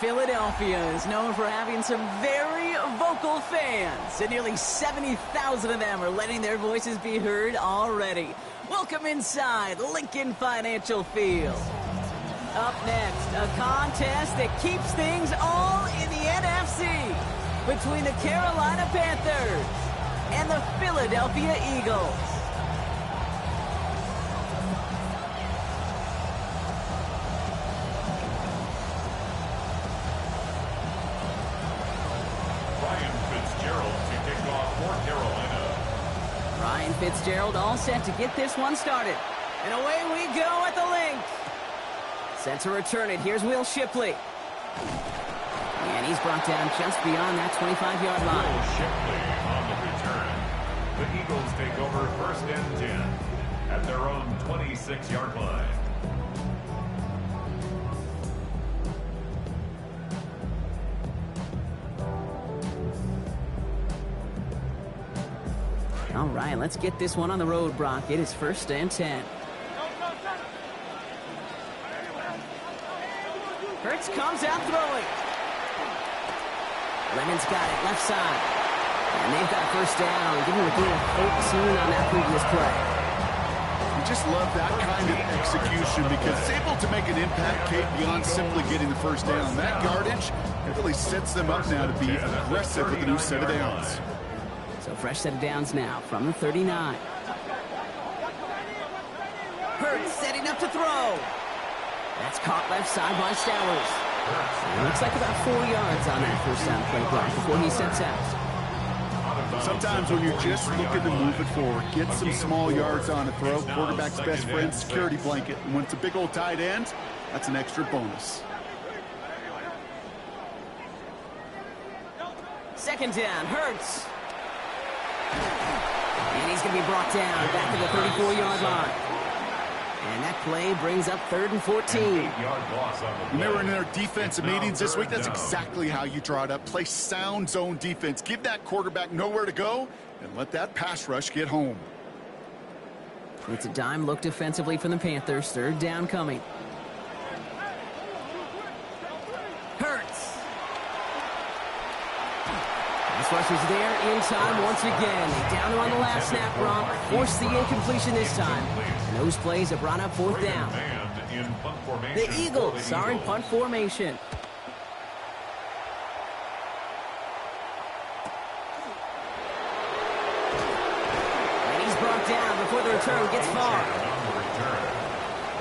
Philadelphia is known for having some very vocal fans, and nearly 70,000 of them are letting their voices be heard already. Welcome inside Lincoln Financial Field. Up next, a contest that keeps things all in the NFC between the Carolina Panthers and the Philadelphia Eagles. Fitzgerald all set to get this one started. And away we go at the link. Set to return it. Here's Will Shipley. And he's brought down just beyond that 25-yard line. Will Shipley on the return. The Eagles take over first and 10 at their own 26-yard line. All right, let's get this one on the road, Brock. It is first and 10. Hurts comes out throwing. Lemon's got it, left side. And they've got a first down. Give him a gain of 13 on that previous play. You just love that kind of execution because it's able to make an impact, Kate, beyond simply getting the first down. That yardage, it really sets them up now to be aggressive with a new set of downs. So fresh set of downs now from the 39. Hurts setting up to throw. That's caught left side by Stowers. It looks like about 4 yards on that first down play clock before he steps out. Sometimes when you're just looking to move it forward, get some small yards on a throw, quarterback's best friend, security blanket. And when it's a big old tight end, that's an extra bonus. Second down, Hurts. And he's going to be brought down back to the 34-yard line. And that play brings up 3rd and 14. When they were in their defensive meetings this week, that's exactly how you draw it up. Play sound zone defense. Give that quarterback nowhere to go and let that pass rush get home. It's a dime look defensively from the Panthers. 3rd down coming. Hurts. Pass rushers there in time once again. They down him on the last snap, Brock. Forced the incompletion this time. And those plays have brought up 4th down. The Eagles are in punt formation. And he's brought down before the return gets far.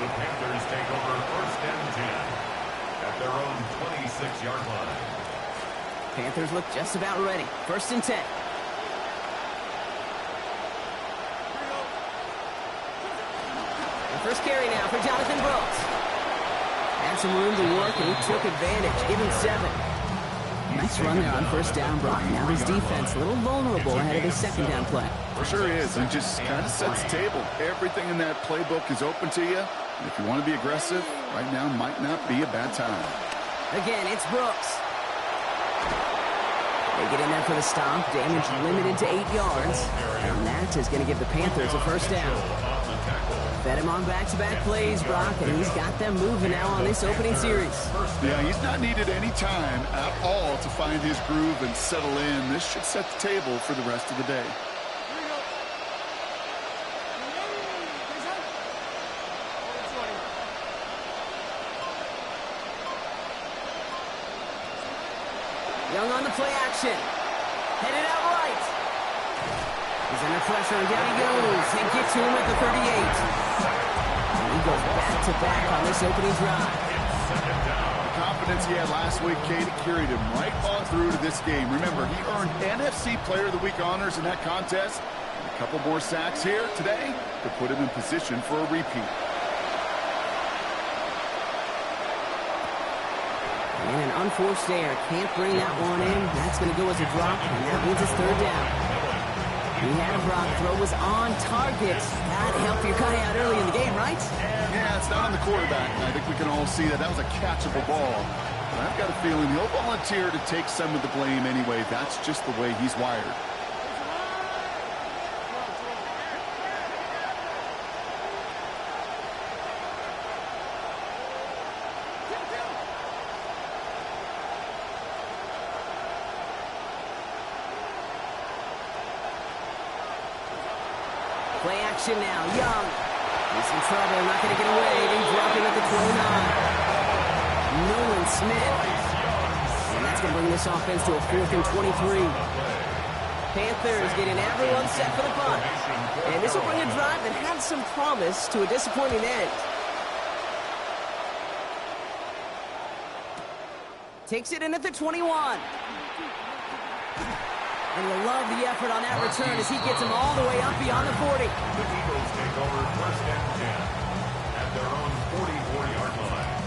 The Panthers take over first and 10 at their own 26-yard line. Panthers look just about ready. 1st and 10. The first carry now for Jonathan Brooks. Had some room to work, and he took advantage, giving 7. Nice run there on 1st down, Brock. Now his defense a little vulnerable ahead of his 2nd down play. For sure is, and just kind of sets the table. Everything in that playbook is open to you. And if you want to be aggressive, right now might not be a bad time. Again, it's Brooks. They get in there for the stop. Damage limited to 8 yards. And that is going to give the Panthers a 1st down. Fed him on back-to-back plays, Brock, and he's got them moving now on this opening series. Yeah, he's not needed any time at all to find his groove and settle in. This should set the table for the rest of the day. Young on the play action. Headed out right. He's under pressure, and down he goes. They get to him at the 38. And he goes back-to-back on this opening drive. The confidence he had last week, Katie, carried him right on through to this game. Remember, he earned NFC Player of the Week honors in that contest. And a couple more sacks here today to put him in position for a repeat. And an unforced error. Can't bring that one in. That's going to go as a drop, and that means it's third down. He had a Brock. Throw was on target. That helped your guy out early in the game, right? Yeah, it's not on the quarterback. I think we can all see that. That was a catchable ball. But I've got a feeling he'll volunteer to take some of the blame anyway. That's just the way he's wired. Play action now. Young. He's in trouble. Not going to get away. They drop him at the 29. Nolan Smith. And that's going to bring this offense to a 4th and 23. Panthers getting everyone set for the punt. And this will bring a drive that had some promise to a disappointing end. Takes it in at the 21. And you'll love the effort on that return as he gets him all the way up beyond the 40. The Eagles take over 1st and 10 at their own 44-yard line.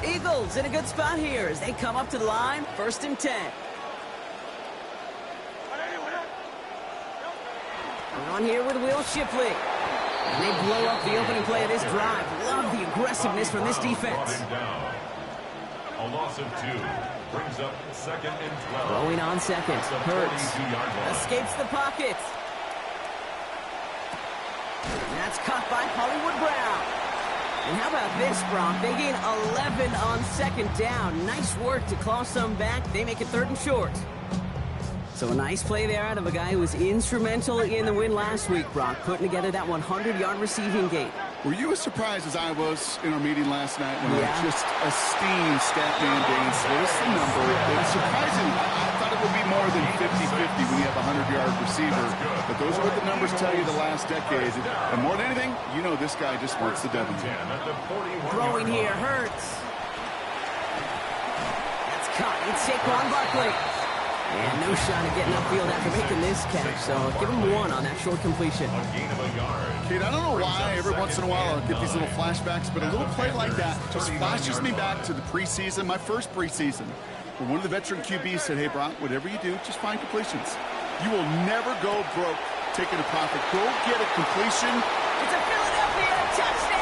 Eagles in a good spot here as they come up to the line, 1st and 10. We're on here with Will Shipley. And they blow up the opening play of this drive. Love the aggressiveness from this defense. A loss of 2 brings up 2nd and 12. Going on second. Hurts escapes the pocket. And that's caught by Hollywood Brown. And how about this, Brock? They gain 11 on 2nd down. Nice work to claw some back. They make it 3rd and short. So a nice play there out of a guy who was instrumental in the win last week, Brock, putting together that 100-yard receiving game. Were you as surprised as I was in our meeting last night when I just esteemed Statman Dane Swiss the number? It's surprising. I thought it would be more than 50-50 when you have a 100-yard receiver. But those are what the numbers tell you the last decade. And more than anything, you know this guy just wants the W. Throwing here, Hurts. That's caught. It's Saquon Barkley. And no shot at getting upfield after making this catch. So give him 1 on that short completion. Kate, I don't know why every once in a while I'll get these little flashbacks, but a little play like that just flashes me back to the preseason, my first preseason, where one of the veteran QBs said, hey, Brock, whatever you do, just find completions. You will never go broke taking a profit. Go get a completion. It's a Philadelphia touchdown!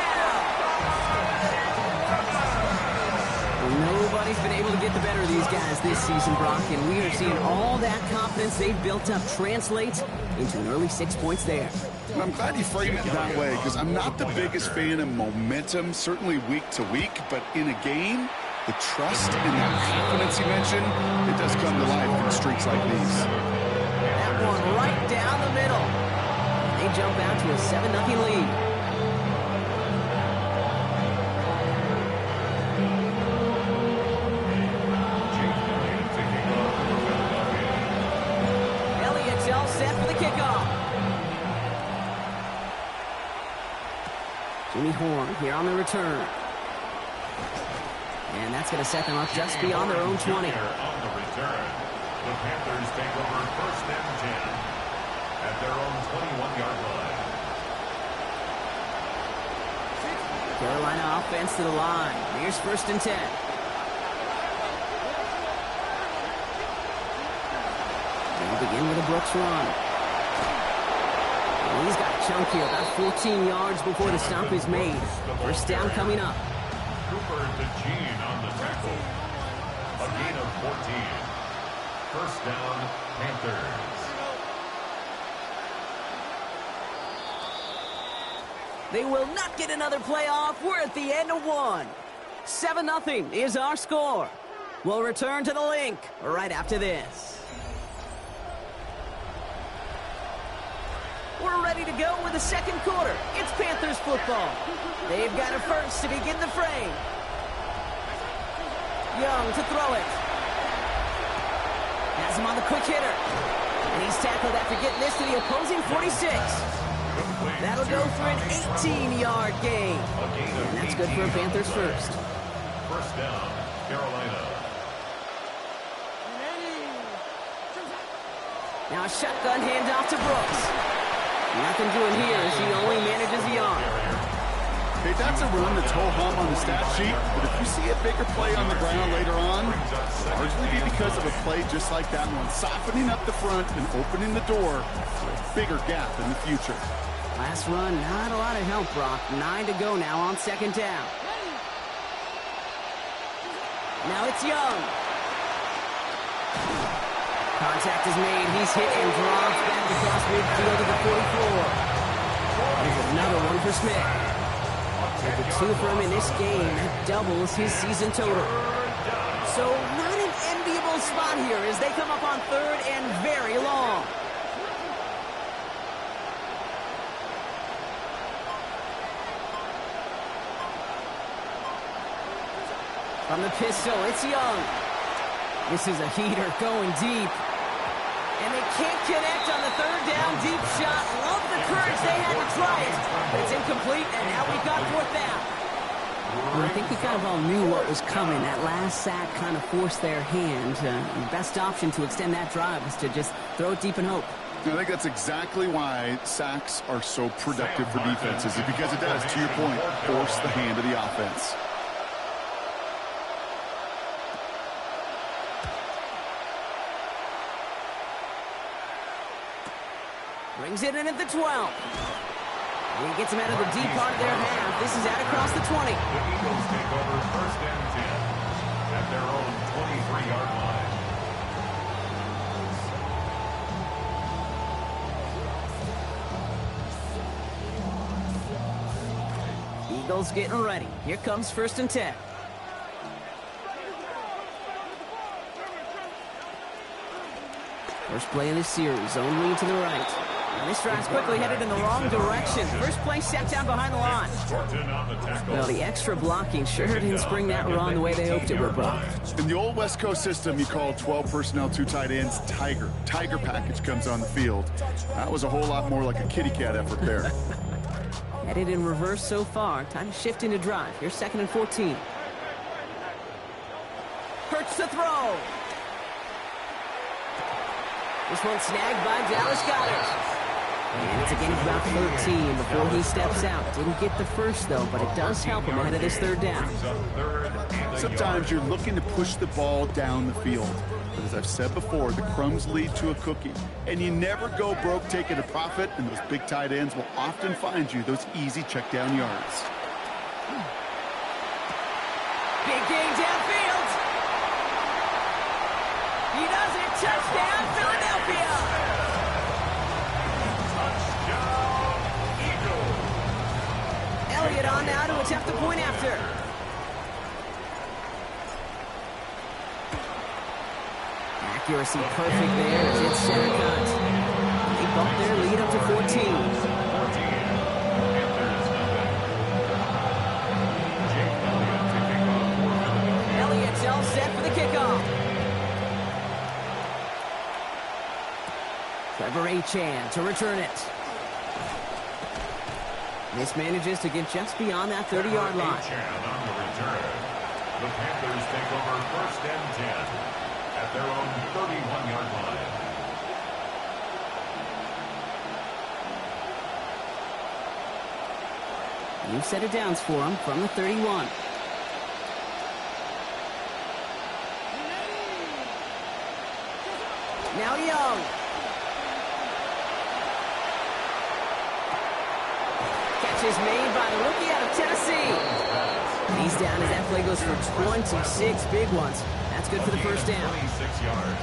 Nobody's been able to get the better of these guys this season, Brock, and we are seeing all that confidence they've built up translate into an early 6 points there. And I'm glad you framed it that way, because I'm not the biggest fan of momentum, certainly week to week, but in a game, the trust and that confidence you mentioned, it does come to life in streaks like these. That one right down the middle. They jump out to a 7-0 lead. Jimmy Horn here on the return. And that's going to set them up just beyond their own 20. On the return, the Panthers take over 1st and 10 at their own 21-yard line. Carolina offense to the line. Here's 1st and 10. They'll begin with a Brooks run. He's got a chunk here, about 14 yards before the stop is made. 1st down coming up. Cooper to Gene on the tackle. A gain of 14. 1st down, Panthers. They will not get another playoff. We're at the end of 1. 7-0 is our score. We'll return to the link right after this. We're ready to go with the 2nd quarter. It's Panthers football. They've got it first to begin the frame. Young to throw it. Has him on the quick hitter. And he's tackled after getting this to the opposing 46. That'll go for an 18-yard gain. And that's good for a Panthers first. First down, Carolina. Now a shotgun handoff to Brooks. Nothing doing here as he only manages a yard. Hey, that's a run that's ho-hum on the stat sheet, but if you see a bigger play on the ground later on, it'll largely be because of a play just like that one, softening up the front and opening the door for a bigger gap in the future. Last run, not a lot of help, Brock. 9 to go now on second down. Now it's Young. Contact is made. He's hit and dropped back across midfield to the 44. There's another one for Smith. With the 2 for him in this game, that doubles his season total. So not an enviable spot here as they come up on 3rd and very long. From the pistol, it's Young. This is a heater going deep. And they can't connect on the 3rd down deep shot. Love the courage they had to try it. But it's incomplete, and now we've got 4th down. Well, I think we kind of all knew what was coming. That last sack kind of forced their hand. The best option to extend that drive is to just throw it deep and hope. I think that's exactly why sacks are so productive for defenses, is because it does, to your point, force the hand of the offense. Brings it in at the 12. And he gets him out of the deep part of their half. This is out across the 20. The Eagles take over 1st and 10 at their own 23-yard line. Eagles getting ready. Here comes 1st and 10. First play of the series, zone lead to the right. And this drive's quickly headed in the wrong direction. First play set down behind the line. Well, the extra blocking sure didn't spring that run the way they hoped it would, Brock. In the old West Coast system, you call 12 personnel, 2 tight ends, Tiger. Tiger package comes on the field. That was a whole lot more like a kitty cat effort there. Headed in reverse so far. Time to shift into drive. Here's 2nd and 14. Hurts to throw. This one snagged by Dallas Goedert. And it's a gain of about 13 before he steps out. Didn't get the first, though, but it does help him ahead of this 3rd down. Sometimes you're looking to push the ball down the field. But as I've said before, the crumbs lead to a cookie. And you never go broke taking a profit, and those big tight ends will often find you those easy check down yards. Big gain downfield. He does it. Touchdown, Philadelphia. Touchdown, Eagles. Elliott on now to attempt the point after. Accuracy perfect there as it's center cut. They bump their lead up to 14. Elliott's all set for the kickoff. Trevor Achane to return it. Mismanages to get just beyond that 30-yard line. On the return. The Panthers take over 1st and 10 at their own 31-yard line. New set of downs for him from the 31. Now Young. Catch is made by the rookie out of Tennessee. He's down as that play goes for 26 big ones. That's good for the 1st down. 26 yards.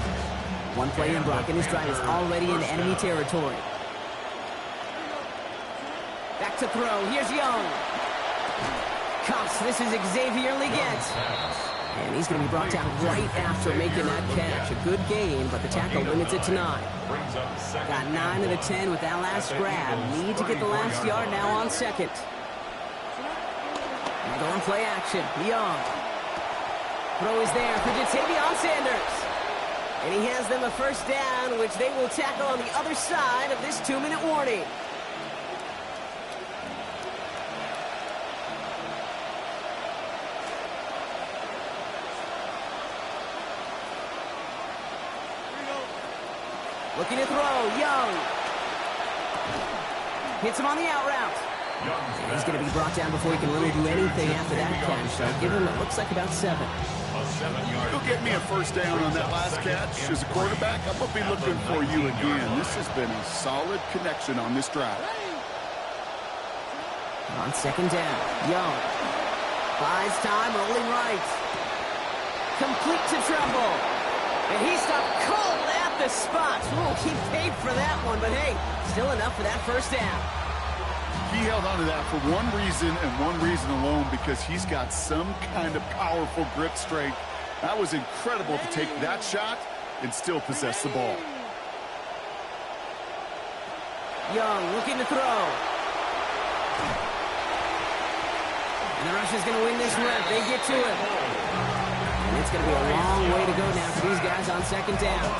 One play in, Brock, and his drive is already in enemy territory. Back to throw. Here's Young. Cuffs. This is Xavier Legette. And he's going to be brought down right after making that catch. A good gain, but the tackle limits it to 9. Got 9 of the 10 with that last grab. Need to get the last yard now on 2nd. And going play action. Young. Throw is there for Ja'Tavion Sanders. And he has them a 1st down, which they will tackle on the other side of this 2-minute warning. Looking to throw, Young. Hits him on the out route. He's going to be brought down before he can really do anything after that catch. So I'll give him, it looks like about 7. You'll get me a first down on that last catch. As a quarterback, I'm going to be looking for you again. This has been a solid connection on this drive. On second down, Young. Buys time, rolling right. Complete to Trumbull. And he stopped cold at the spot. Ooh, he paid for that one, but hey, still enough for that first down. He held on to that for one reason and one reason alone, because he's got some kind of powerful grip strength. That was incredible to take that shot and still possess the ball. Young looking to throw. And the Russians going to win this rep. They get to it. And it's going to be a long way to go now for these guys on second down.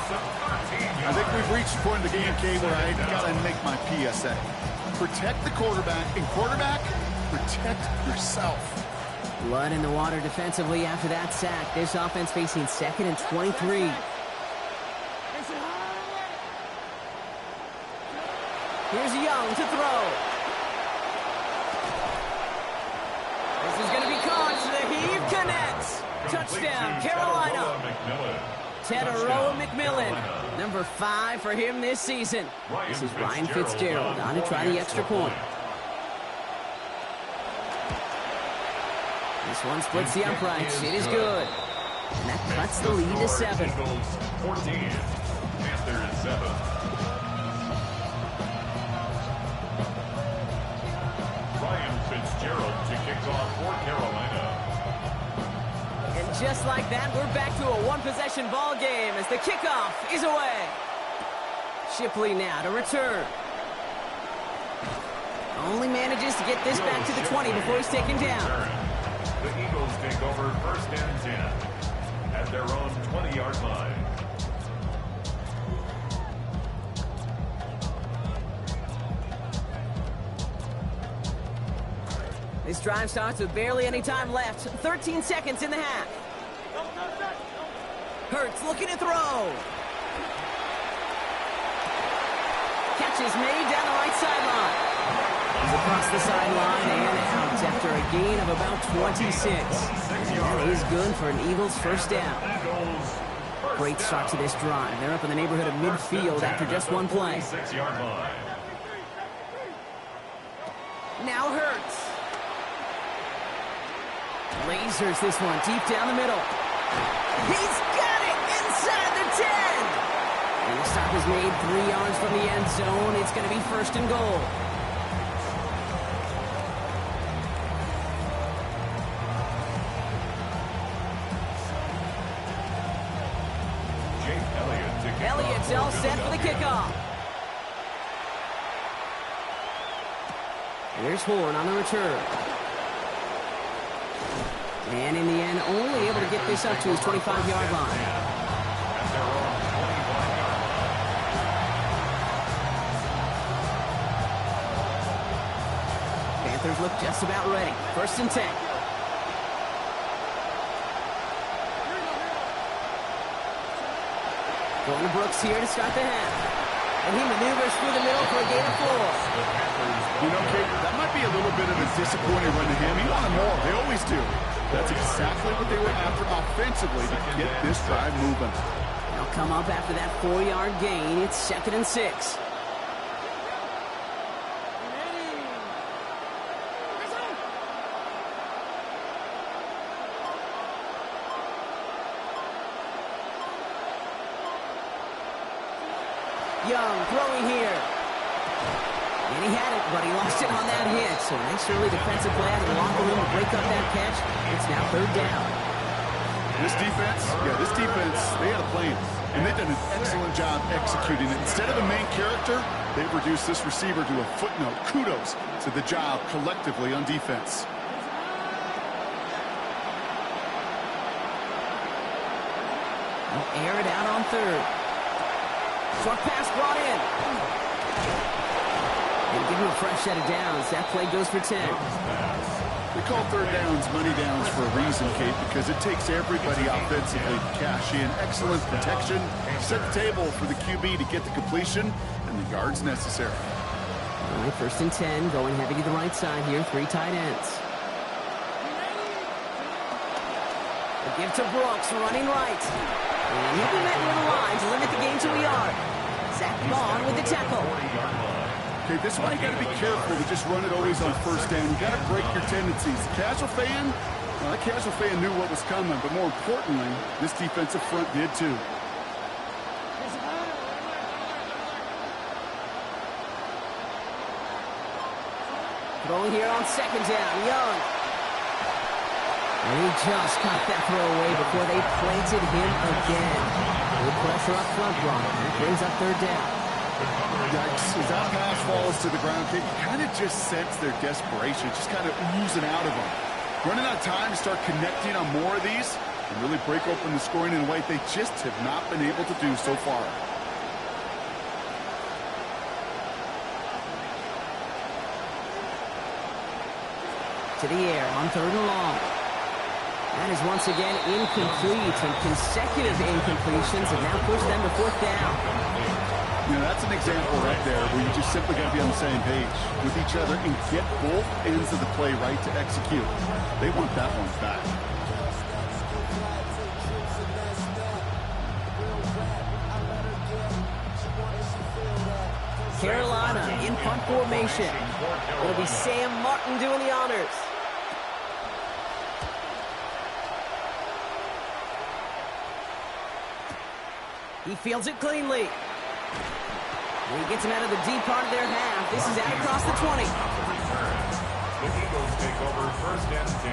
I think we've reached the point of the game, Kay, where I got to make my PSA. Protect the quarterback, and quarterback, protect yourself. Blood in the water defensively after that sack. This offense facing 2nd and 23. Here's Young to throw. This is going to be caught. The heave connects. Touchdown, Carolina. Teteroa McMillan, number 5 for him this season. This is Ryan Fitzgerald on to try the extra point. This one splits the uprights. It is good. And that cuts the lead to 7. 14, Panthers 7. Ryan Fitzgerald to kick off for Carolina. And just like that, we're back to a one-possession ball game as the kickoff is away. Shipley now to return. Only manages to get this back to the 20 before he's taken down. The Eagles take over 1st and 10 at their own 20-yard line. This drive starts with barely any time left. 13 seconds in the half. Hurts looking to throw. Catch is made down the right sideline. He's across the sideline and out after a gain of about 26. And that is good for an Eagles first down. Great start to this drive. They're up in the neighborhood of midfield after just one play. 6-yard line. Now Hurts. Lasers this one deep down the middle. He's got it inside the 10. And the stop is made 3 yards from the end zone. It's going to be 1st and goal. Elliott's all set for the kickoff. Here's Horn on the return. And in the end, only able to get this up to his 25-yard line. Panthers look just about ready. 1st and 10. Going to Brooks here to start the half. And he maneuvers through the middle for a gain of 4. You know, Kate, that might be a little bit of a disappointing run to him. He wanted more. They always do. That's exactly what they were after offensively to get this drive moving. They'll come up after that 4-yard gain. It's 2nd and 6. Young throwing here. And he had it, but he lost it on that hit. So nice early defensive play out of the locker room to break up that catch. It's now 3rd down. This defense, they had a plan. And they've done an excellent job executing it. Instead of the main character, they've reduced this receiver to a footnote. Kudos to the job collectively on defense. They'll air it out on 3rd. Short pass brought in. And give him a fresh set of downs. That play goes for 10. They call third downs money downs for a reason, Kate, because it takes everybody offensively to cash in. Excellent protection, set the table for the QB to get the completion and the yards necessary. All right, 1st and 10, going heavy to the right side here, 3 tight ends. A give to Brooks, running right. And he'll be met near the line to limit the gain to a yard. Zach Bond with the tackle. Okay, this one you got to be careful to just run it always on 1st down. You got to break your tendencies. The casual fan, well, that casual fan knew what was coming, but more importantly, this defensive front did too. Throwing here on 2nd down, Young. And he just got that throw away before they planted him again. Good pressure up front, Ron. That brings up 3rd down. Yikes. As that pass falls to the ground, you kind of just sense their desperation, just kind of oozing out of them. Running out of time to start connecting on more of these and really break open the scoring in a way they just have not been able to do so far. To the air on 3rd and long. That is once again incomplete, and consecutive incompletions have now pushed them to 4th down. You know, that's an example right there where you just simply got to be on the same page with each other and get both ends of the play right to execute. They want that one back. Carolina in punt formation. It'll be Sam Martin doing the honors. He fields it cleanly. And he gets him out of the deep part of their half. This is out across the 20. The Eagles take over 1st and 10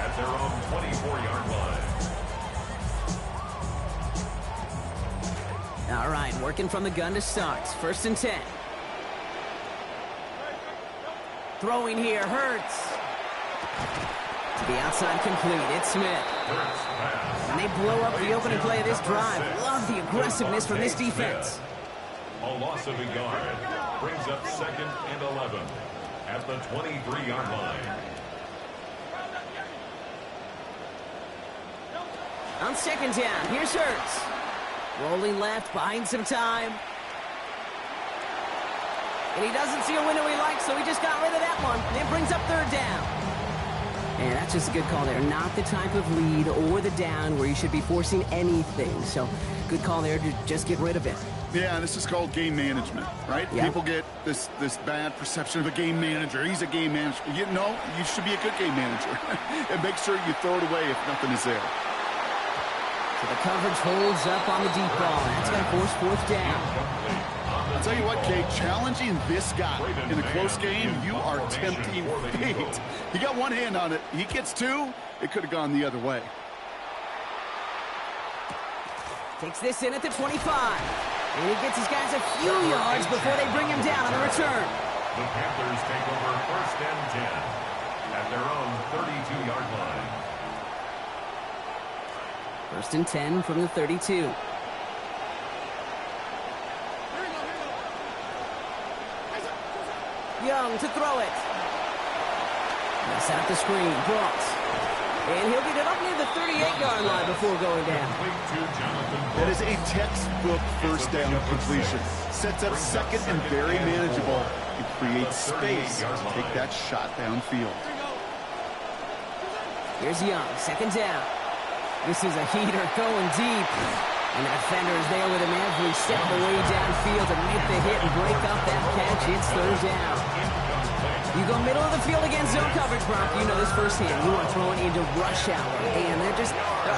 at their own 24-yard line. All right, working from the gun to start. 1st and 10. Throwing here, Hurts. To the outside complete, it's Smith. And they blow up the opening play of this drive. Love the aggressiveness from this defense. A loss of a yard brings up 2nd and 11 at the 23-yard line. On 2nd down, here's Hurts. Rolling left, buying some time. And he doesn't see a window he likes, so he just got rid of that one. And it brings up 3rd down. And that's just a good call there. Not the type of lead or the down where you should be forcing anything. So good call there to just get rid of it. Yeah, this is called game management, right? Yeah. People get this bad perception of a game manager. He's a game manager. You know, you should be a good game manager. And make sure you throw it away if nothing is there. So the coverage holds up on the deep ball. That's going to force 4th down. I'll tell you what, Kate, challenging this guy in a close game, you are tempting fate. He got one hand on it. He gets 2. It could have gone the other way. Takes this in at the 25. And he gets his guys a few yards before they bring him down on the return. The Panthers take over 1st and 10 at their own 32-yard line. 1st and 10 from the 32. Young to throw it. They set up the screen. Brooks. And he'll get it up near the 38-yard line before going down. That is a textbook 1st down completion. Sets up 2nd and very manageable and creates space to take that shot downfield. Here's Young, 2nd down. This is a heater going deep. And the defender is there with him every step of the way downfield to make the hit and break up that catch. It's 3rd down. You go middle of the field against zone coverage, Brock. You know this firsthand. You are throwing into rush hour. And there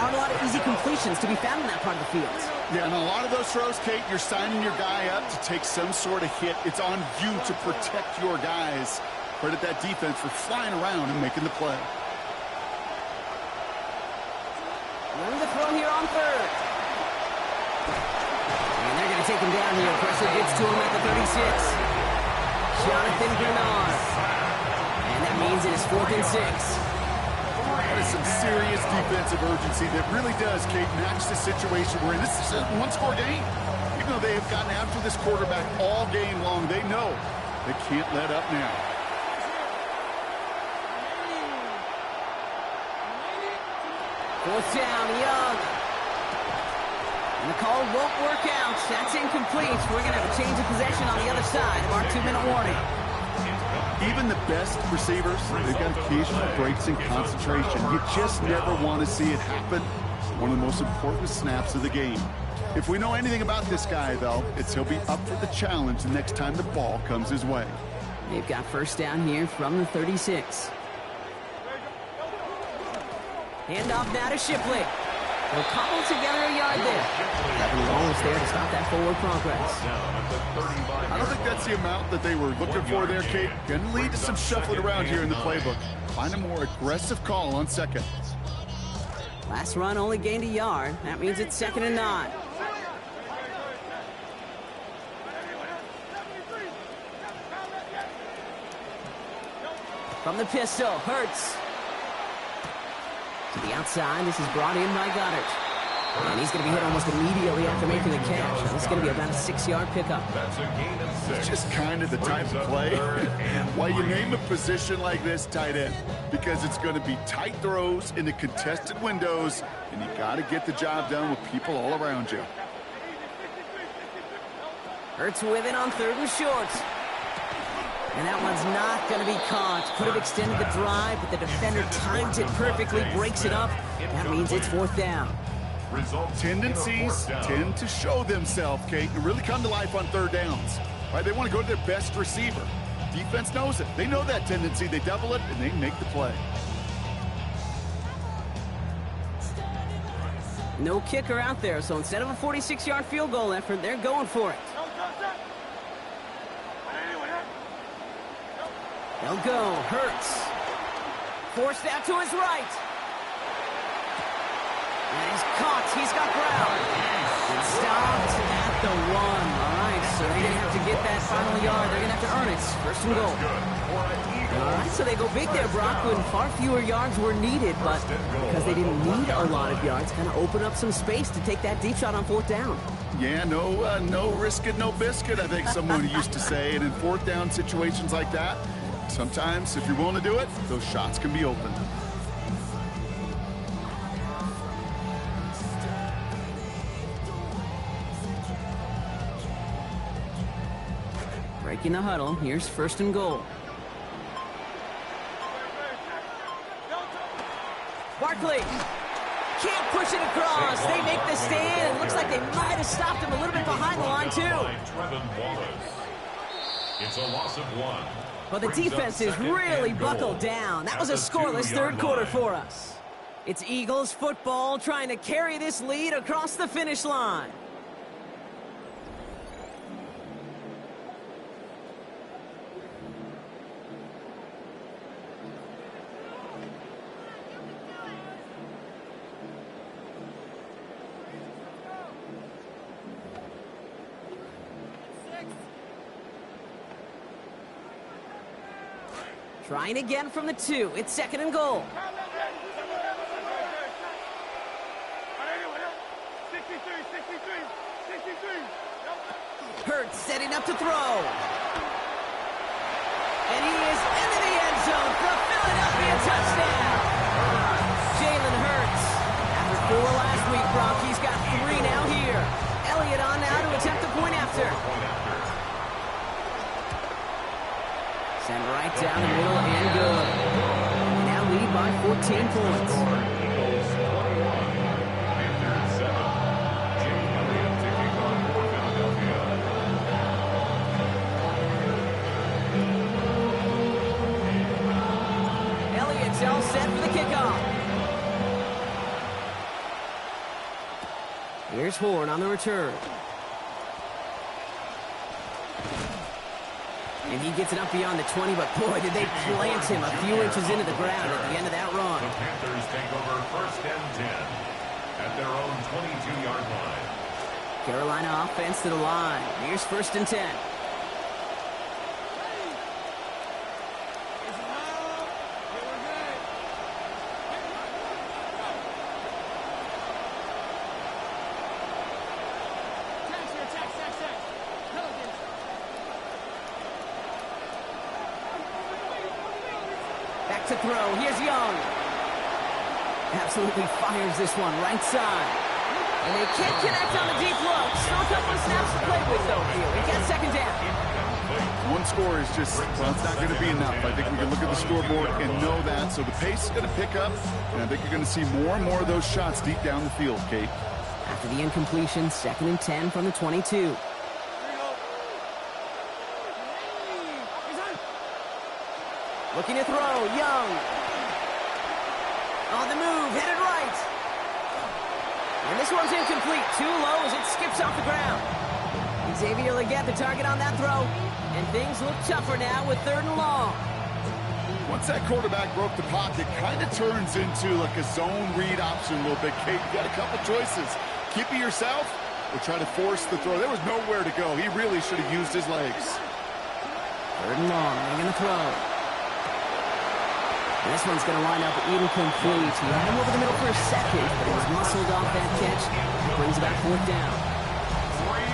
aren't a lot of easy completions to be found in that part of the field. Yeah, and a lot of those throws, Kate, you're signing your guy up to take some sort of hit. It's on you to protect your guys. Credit that defense for flying around and making the play. Young the throw here on 3rd. And they're going to take him down here. Pressure gets to him at the 36. Jonathan Bernard. And that means it is 4th and 6. That is some serious defensive urgency that really does, Kate, match the situation we're in. This is a one-score game. Even though they have gotten after this quarterback all game long, they know they can't let up now. 4th down, Young. And the call won't work out. That's incomplete. We're going to have a change of possession on the other side of our 2-minute warning. Even the best receivers, they've got occasional breaks in concentration. You just never want to see it happen. One of the most important snaps of the game. If we know anything about this guy, though, it's he'll be up for the challenge the next time the ball comes his way. They've got 1st down here from the 36. Handoff now to Shipley. They'll cobble together a yard there. Kevin Wallace there to stop that forward progress. I don't think that's the amount that they were looking for there, Kate. Going to lead to some shuffling around here in the playbook. Find a more aggressive call on 2nd. Last run only gained a yard. That means it's 2nd and 9. From the pistol, Hurts. To the outside, this is brought in by Goddard. And he's going to be hit almost immediately after making the catch. This is going to be about a 6-yard pickup. That's a gain of 6. It's just kind of the type of play why you name a position like this tight end. Because it's going to be tight throws into contested windows, and you got to get the job done with people all around you. Hurts with it on 3rd and short. And that one's not going to be caught. Could have extended the drive, but the defender timed it perfectly, breaks it up. That means it's 4th down. Tendencies tend to show themselves, Kate, and really come to life on 3rd downs. Right? They want to go to their best receiver. Defense knows it. They know that tendency. They double it, and they make the play. No kicker out there, so instead of a 46-yard field goal effort, they're going for it. They'll go. Hurts. Forced out to his right. And he's caught. He's got ground. And stopped at the 1. All right, so they're going to have to get that final yard. They're going to have to earn it. 1st and goal. All right, so they go big there, Brock, when far fewer yards were needed. But because they didn't need a lot of yards, kind of open up some space to take that deep shot on 4th down. Yeah, no risk it, no biscuit, I think someone used to say. And in 4th down situations like that, sometimes, if you're willing to do it, those shots can be open. Breaking the huddle. Here's 1st and goal. Barkley can't push it across. They make the stand. It looks like they might have stopped him a little bit behind the line, too. It's a loss of 1. But the defense is really buckled down. That was a scoreless 3rd quarter for us. It's Eagles football trying to carry this lead across the finish line. Trying again from the 2. It's 2nd and goal. Hurts setting up to throw. And he is into the end zone for a Philadelphia touchdown. Jalen Hurts. After 4 last week, Brock, he's got 3 now here. Elliott on now to attempt the point after. Send right down the middle and good. And now lead by 14 points. Eagles 21, Panthers 7. Jay Elliott to kick off for Philadelphia. Elliott's all set for the kickoff. Here's Horn on the return. And he gets it up beyond the 20, but boy, did they plant him a few inches into the ground at the end of that run. The Panthers take over 1st and 10 at their own 22-yard line. Carolina offense to the line. Here's 1st and 10. To throw. Here's Young. Absolutely fires this one right side. And they can't connect on the deep look. Still a couple of snaps to play with, though, here. We got second down. One score is just, well, it's not going to be enough. I think we can look at the scoreboard and know that. So the pace is going to pick up, and I think you're going to see more and more of those shots deep down the field, Kate. After the incompletion, 2nd and 10 from the 22. Looking to throw, Young. On the move, headed right. And this one's incomplete. Too low as it skips off the ground. Xavier Legette, the target on that throw. And things look tougher now with 3rd and long. Once that quarterback broke the pocket, kind of turns into like a zone read option a little bit, Kate. You got a couple choices. Keep it yourself or try to force the throw. There was nowhere to go. He really should have used his legs. 3rd and long, they're going to throw. This one's going to line up incomplete. He had him over the middle for a second, but he was muscled off that catch. Brings about 4th down.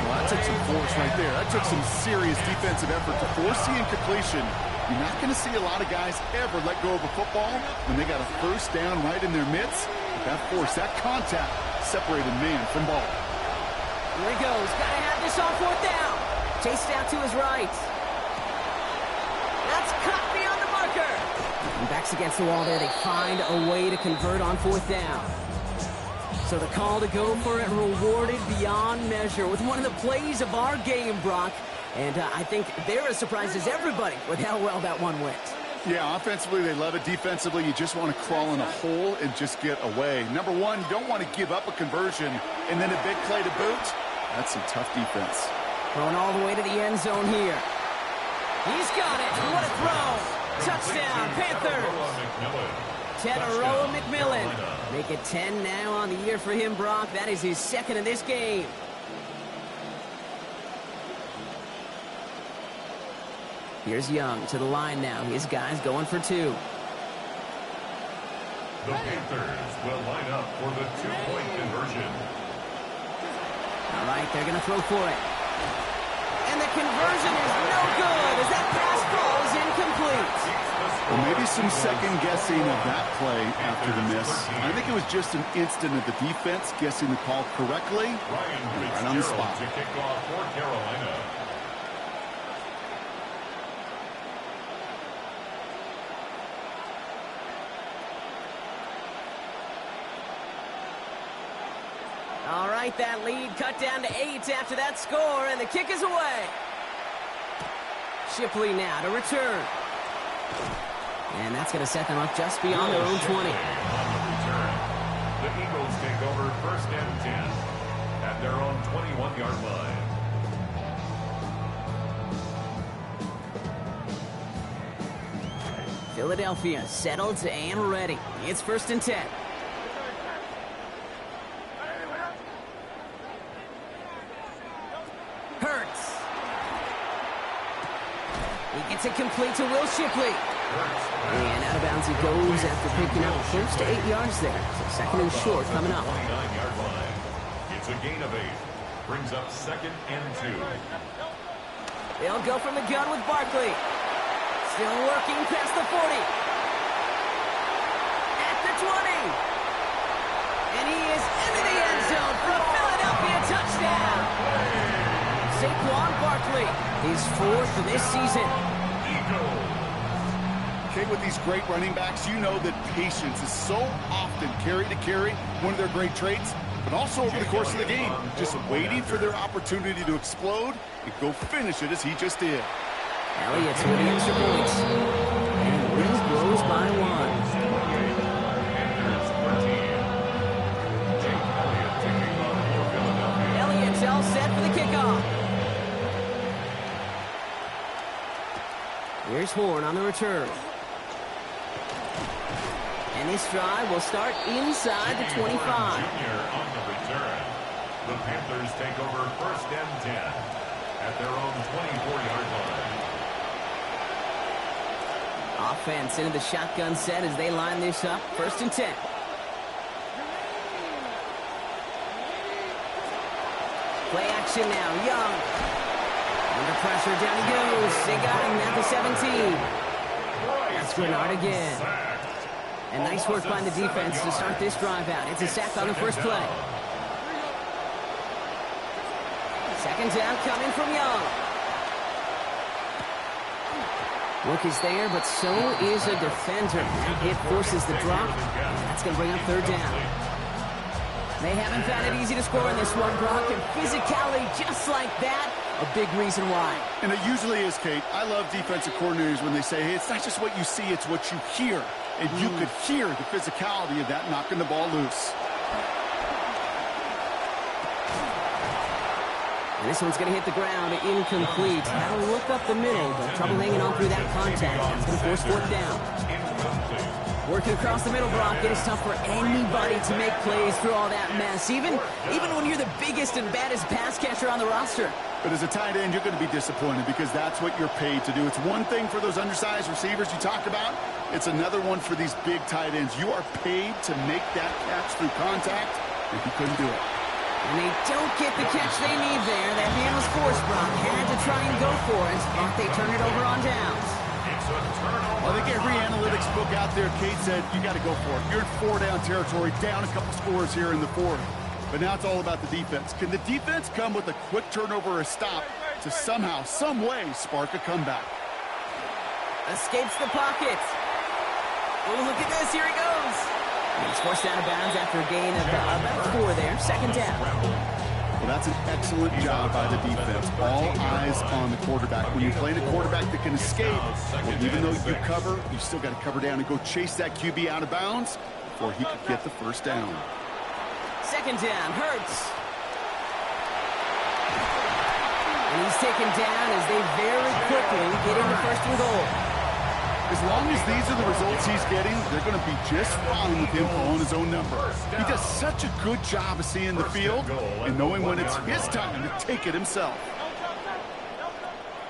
Well, that took some force right there. That took some serious defensive effort to force the incompletion. You're not going to see a lot of guys ever let go of a football when they got a 1st down right in their midst. But that force, that contact, separated man from ball. Here he goes. Got to have this on 4th down. Chased out to his right. That's cut beyond the marker. And backs against the wall there. They find a way to convert on 4th down. So the call to go for it rewarded beyond measure with one of the plays of our game, Brock. And I think they're as surprised as everybody with how well that one went. Yeah, offensively, they love it. Defensively, you just want to crawl in a hole and just get away. Number one, you don't want to give up a conversion and then a big play to boot. That's some tough defense. Throwing all the way to the end zone here. He's got it. What a throw. Touchdown, Panthers. Teteroa McMillan. Make it 10 now on the year for him, Brock. That is his 2nd in this game. Here's Young to the line now. His guys going for 2. The Panthers will line up for the 2-point conversion. All right, they're going to throw for it. And the conversion is no good as that pass falls incomplete. Well, maybe some second guessing of that play after the miss. I think it was just an instant of the defense guessing the call correctly right on the spot. To kick off for Carolina. All right, that lead cut down to 8 after that score, and the kick is away. Shipley now to return. And that's going to set them up just beyond their own 20. On the return, the Eagles take over 1st and 10 at their own 21-yard line. Philadelphia settled and ready. It's 1st and 10. Hurts. He gets it complete to Will Shipley. And out of bounds he goes after picking up close to 8 yards there. So 2nd and short coming up. 29-yard line. It's a gain of 8. Brings up 2nd and 2. They'll go from the gun with Barkley. Still working past the 40. At the 20. And he is into the end zone for a Philadelphia touchdown. Saquon Barkley, his 4th of this season. Okay, with these great running backs, you know that patience is so often carry to carry, one of their great traits, but also over the course of the game, just waiting for their opportunity to explode and go finish it as he just did. Elliott's with the extra points. And the lead grows by 1. Elliott's all set for the kickoff. Here's Horn on the return. And this drive will start inside the 25. Junior on the return. The Panthers take over 1st and 10 at their own 24-yard line. Offense into the shotgun set as they line this up. 1st and 10. Play action now. Young. Under pressure. Down he goes. They got him at the 17. That's Grenard again. And nice work by the defense to start this drive out. It's a sack on the first play. Second down coming from Young. Work is there, but so is a defender. That hit forces the drop. That's going to bring up third down. They haven't found it easy to score in this one, Brock, and physicality just like that, a big reason why. And it usually is, Kate. I love defensive coordinators when they say, hey, it's not just what you see, it's what you hear. And you could hear the physicality of that knocking the ball loose. And this one's going to hit the ground, incomplete. Had to look up the middle, but trouble hanging on through that contact. That's going to force fourth down. Working across the middle, Brock, it is tough for anybody to make plays through all that mess, even when you're the biggest and baddest pass catcher on the roster. But as a tight end, you're going to be disappointed because that's what you're paid to do. It's one thing for those undersized receivers you talk about. It's another one for these big tight ends. You are paid to make that catch through contact, and he couldn't do it. And they don't get the catch they need there. That man was forced, Brock. Had to try and go for it, but they turn it over on downs. I think every analytics book out there, Kate said, you got to go for it. You're in four-down territory, down a couple scores here in the fourth. But now it's all about the defense. Can the defense come with a quick turnover or a stop to somehow, some way, spark a comeback? Escapes the pocket. Oh, look at this. Here he goes. He's forced out of bounds after a gain of about 4 there. Second down. Well, that's an excellent job by the defense. All eyes on the quarterback. When you're playing a quarterback that can escape, well, even though you cover, you still got to cover down and go chase that QB out of bounds before he could get the first down. Second down, Hurts. And he's taken down as they very quickly get into first and goal. As long as these are the results he's getting, they're going to be just fine with him calling his own number. He does such a good job of seeing the field and knowing when it's his time to take it himself.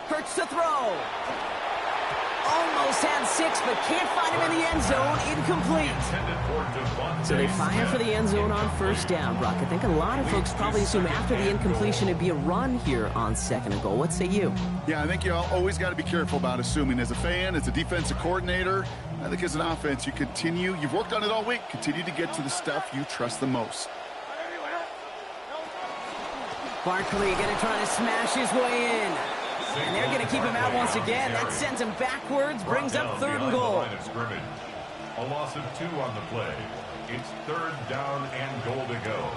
Hurts to throw. Almost had 6, but can't find him in the end zone. Incomplete. So they fire for the end zone on first down, Brock. I think a lot of folks probably assume after the incompletion it'd be a run here on second and goal. What say you? Yeah, I think you always got to be careful about assuming. As a fan, as a defensive coordinator, I think as an offense, you've worked on it all week, continue to get to the stuff you trust the most. Barkley going to try to smash his way in. And they're going to keep him out once again. That sends him backwards, brings up third and goal. A loss of 2 on the play. It's third down and goal to go.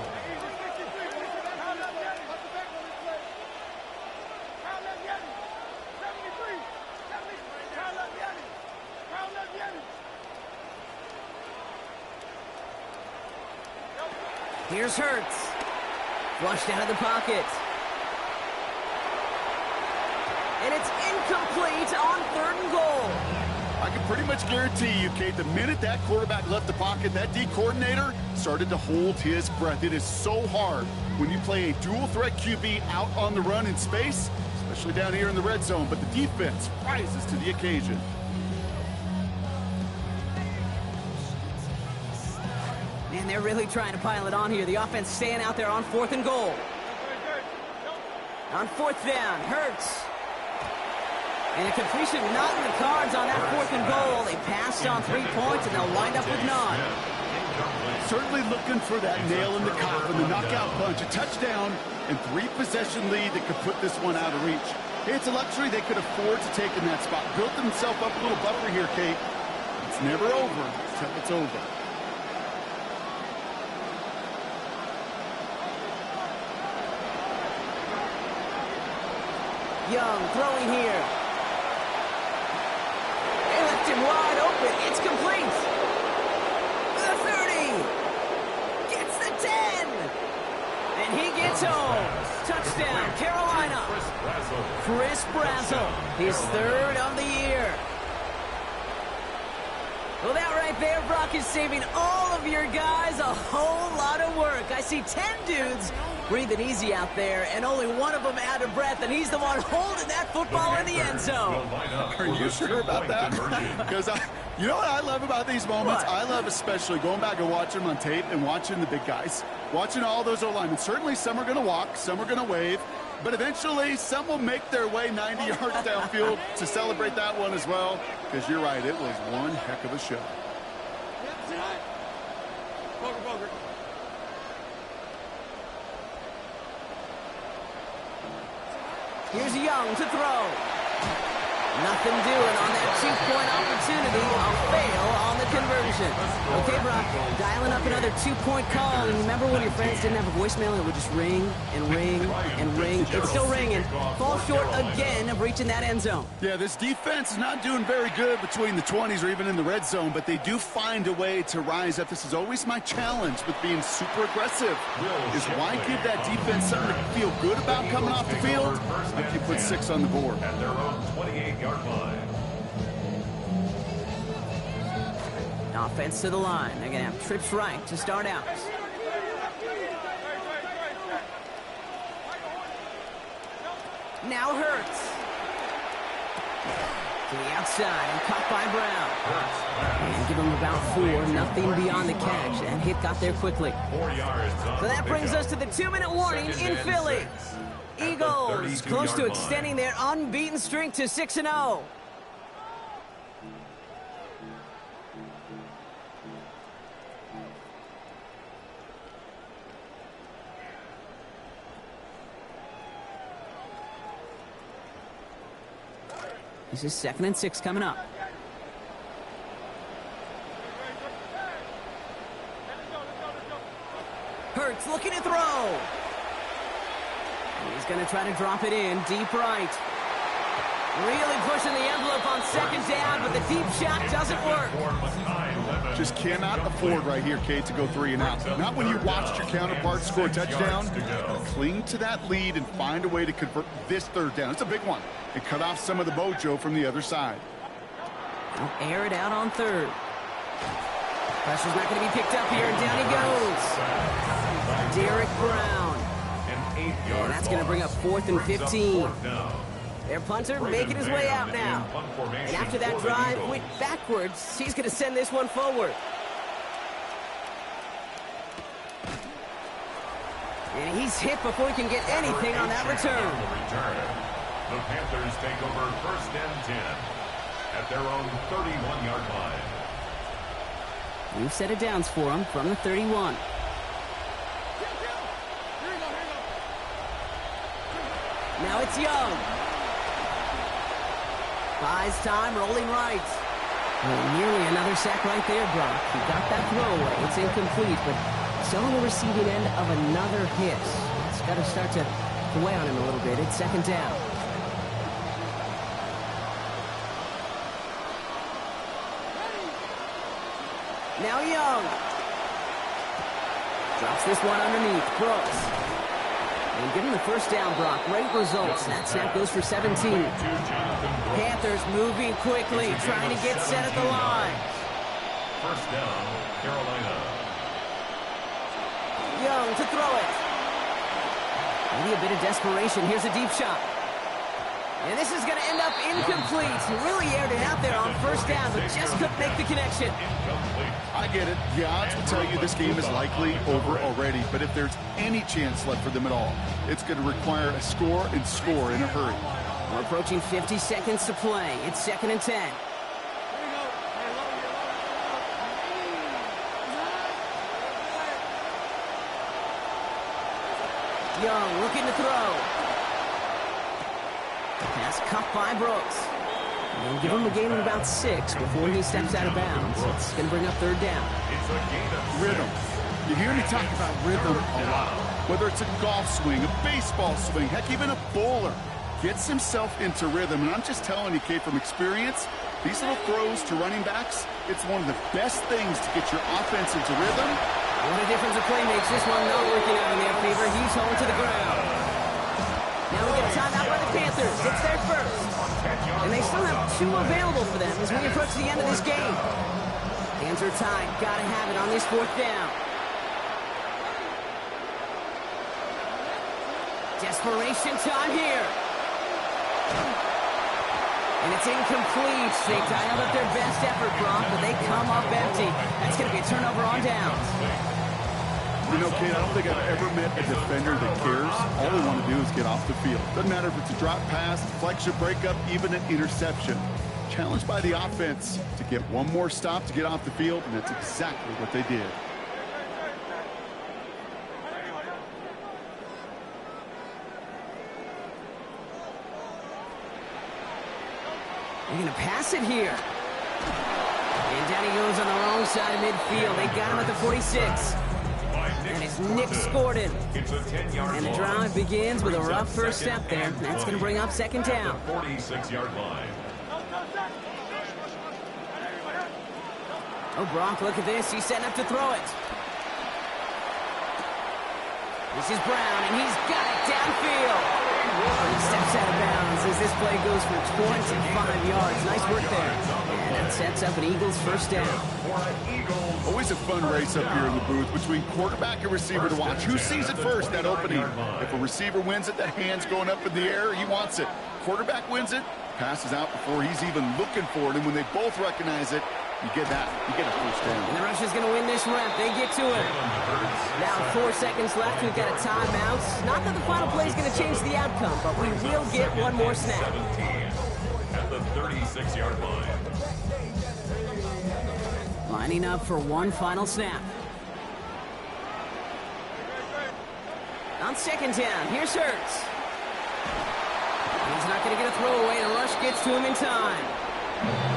Here's Hurts. Flushed out of the pocket. And it's incomplete on third and goal. I can pretty much guarantee you, Kate, the minute that quarterback left the pocket, that D coordinator started to hold his breath. It is so hard when you play a dual-threat QB out on the run in space, especially down here in the red zone, but the defense rises to the occasion. Man, they're really trying to pile it on here. The offense staying out there on fourth and goal. On fourth down, Hurts. And a completion not in the cards on that fourth and goal. They passed on 3 points, and they'll wind up with none. Certainly looking for that nail in the coffin, the knockout punch, a touchdown, and 3-possession lead that could put this one out of reach. It's a luxury they could afford to take in that spot. Built themselves up a little buffer here, Kate. It's never over until it's over. Young throwing here. They left him wide open. It's complete. The 30. Gets the 10. And he gets home. Touchdown, Carolina. Chris Brazzell, his third of the year. Well, that right there, Brock, is saving all of your guys a whole lot of work. I see 10 dudes breathing easy out there, and only one of them out of breath, and he's the one holding that football in the end zone. Are you sure about that? Because you know what I love about these moments? What? I love especially going back and watching them on tape and watching the big guys, watching all those O-linemen. Certainly some are going to walk, some are going to wave, but eventually some will make their way 90 yards downfield to celebrate that one as well, because you're right, it was one heck of a show. Here's Young to throw. Nothing doing on that two-point opportunity. A fail on the conversion. Okay, Brock, dialing up another two-point call. And remember when your friends didn't have a voicemail and it would just ring and ring and ring? It's still ringing. Fall short again of reaching that end zone. Yeah, this defense is not doing very good between the 20s or even in the red zone, but they do find a way to rise up. This is always my challenge with being super aggressive, is why give that defense something to feel good about coming off the field if you put 6 on the board. At their own 28-yard line. Offense to the line. They're going to have trips right to start out. Now Hurts. To the outside and caught by Brown. And give him about 4. Nothing beyond the catch. And hit got there quickly. 4 yards. So that brings us to the 2-minute warning in Philly. Eagles close to extending their unbeaten streak to 6-0. This is 2nd and 6 coming up. Hurts looking to throw. He's going to try to drop it in deep right. Really pushing the envelope on 2nd down, but the deep shot doesn't work. Just cannot afford right here, Kate, to go 3 and out. Not when you watched your counterpart score a touchdown. Cling to that lead and find a way to convert this 3rd down. It's a big one. And cut off some of the mojo from the other side. They'll air it out on 3rd. Pressure's not going to be picked up here, and down he goes. Derek Brown. And that's going to bring up 4th and 15. Their punter making his way out now. And after that drive went backwards, he's going to send this one forward. And he's hit before he can get anything on that return. The Panthers take over 1st and 10 at their own 31-yard line. New set of downs for him from the 31. Now it's Young. Buys time, rolling right. Oh, nearly another sack right there, Brock. He got that throw away. It's incomplete, but still on the receiving end of another hit. It's got to start to weigh on him a little bit. It's 2nd down. Now Young. Drops this one underneath. Brooks. And give him the 1st down, Brock. Great results. That snap goes for 17. Panthers moving quickly, trying to get set at the line. 1st down, Carolina. Young to throw it. Maybe a bit of desperation. Here's a deep shot. And this is going to end up incomplete. He really aired it out there on 1st down, but just couldn't make the connection. I get it. The odds will tell you this game is likely over already, but if there's any chance left for them at all, it's going to require a score and score in a hurry. We're approaching 50 seconds to play. It's 2nd and 10. Young looking to throw. Pass cut by Brooks. And give him a gain of about 6 before he steps out of bounds. It's going to bring up 3rd down. Rhythm. You hear me talk about rhythm a lot. Whether it's a golf swing, a baseball swing, heck, even a bowler gets himself into rhythm. And I'm just telling you, Kate, from experience, these little throws to running backs, it's one of the best things to get your offense into rhythm. What a difference a play makes. This one not working out in their favor. He's home to the ground. Now we get a timeout by the Panthers. It's their 1st. And they still have 2 available for them as we approach the end of this game. Hands are tied. Got to have it on this 4th down. Desperation time here. And it's incomplete. They dialed up their best effort, Brock, but they come up empty. That's going to be a turnover on downs. You know, Kate, I don't think I've ever met a defender that cares. All they want to do is get off the field. Doesn't matter if it's a drop pass, deflection, breakup, even an interception. challenged by the offense to get one more stop to get off the field, and that's exactly what they did. They're going to pass it here. And down he goes on the wrong side of midfield. They got him at the 46. And it's Nick Scorden. And the drive begins with a rough first step there. That's going to bring up second down. 46-yard line. Oh, Brock, look at this. He's setting up to throw it. This is Brown, and he's got it downfield. He steps out of bounds as this play goes for 25 yards. Nice work there. And that sets up an Eagles first down. Always a fun race up here in the booth between quarterback and receiver to watch. Who sees it first, that opening? If a receiver wins it, that hand's going up in the air, he wants it. Quarterback wins it, passes out before he's even looking for it. And when they both recognize it, you get that. You get a first down. And the Rush is going to win this rep. They get to it. Now 4 seconds left. We've got a timeout. Not that the final play is going to change the outcome, but we will get one more snap. 17 at the 36-yard line. Lining up for one final snap. On second down, here's Hurts. He's not going to get a throwaway. The Rush gets to him in time.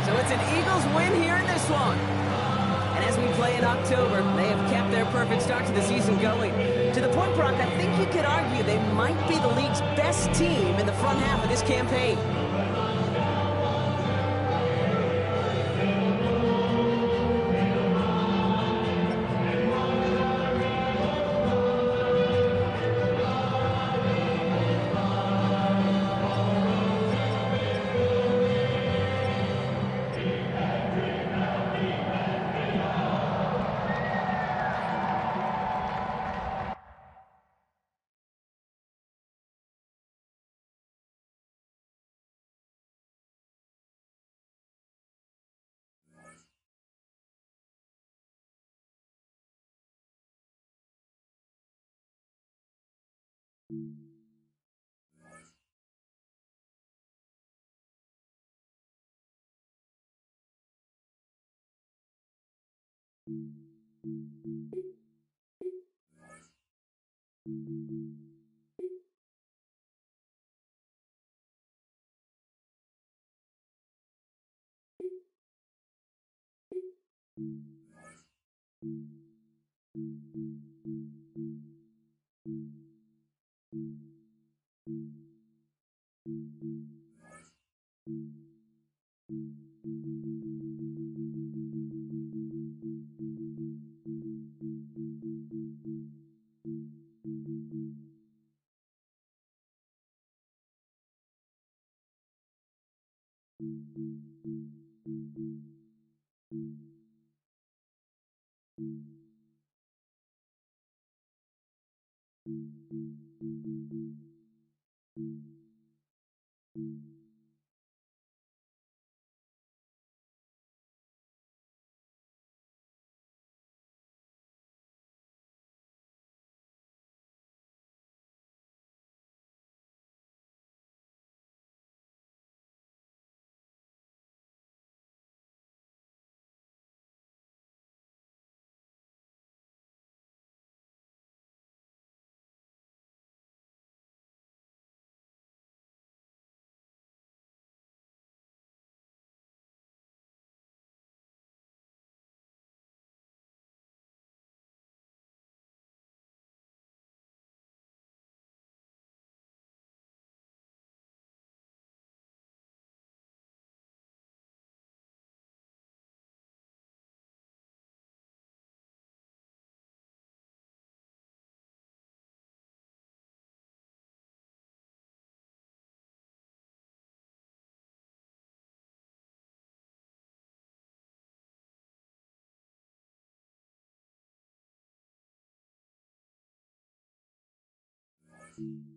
So it's an Eagles win here in this one. And as we play in October, they have kept their perfect start to the season going. To the point, Brock, I think you could argue they might be the league's best team in the front half of this campaign. Mm-hmm.